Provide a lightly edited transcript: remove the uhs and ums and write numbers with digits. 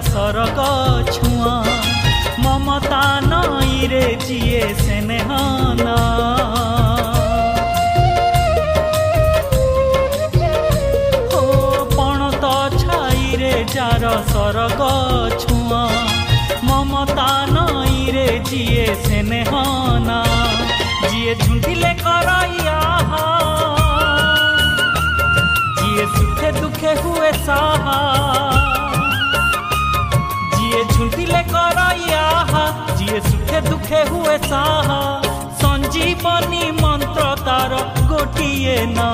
सरग छुआ ममता नई रे जिए स्नेहना हो पणत छाई रे जार सरग छुआ ममता नई रे जिए स्नेहना जिए झुंटिले करैया जिए सुखे दुखे हुए साहा जिए झुंटिले करैया जिए सुखे दुखे हुए साहा संजीवनी मंत्र तार गोटिए ना।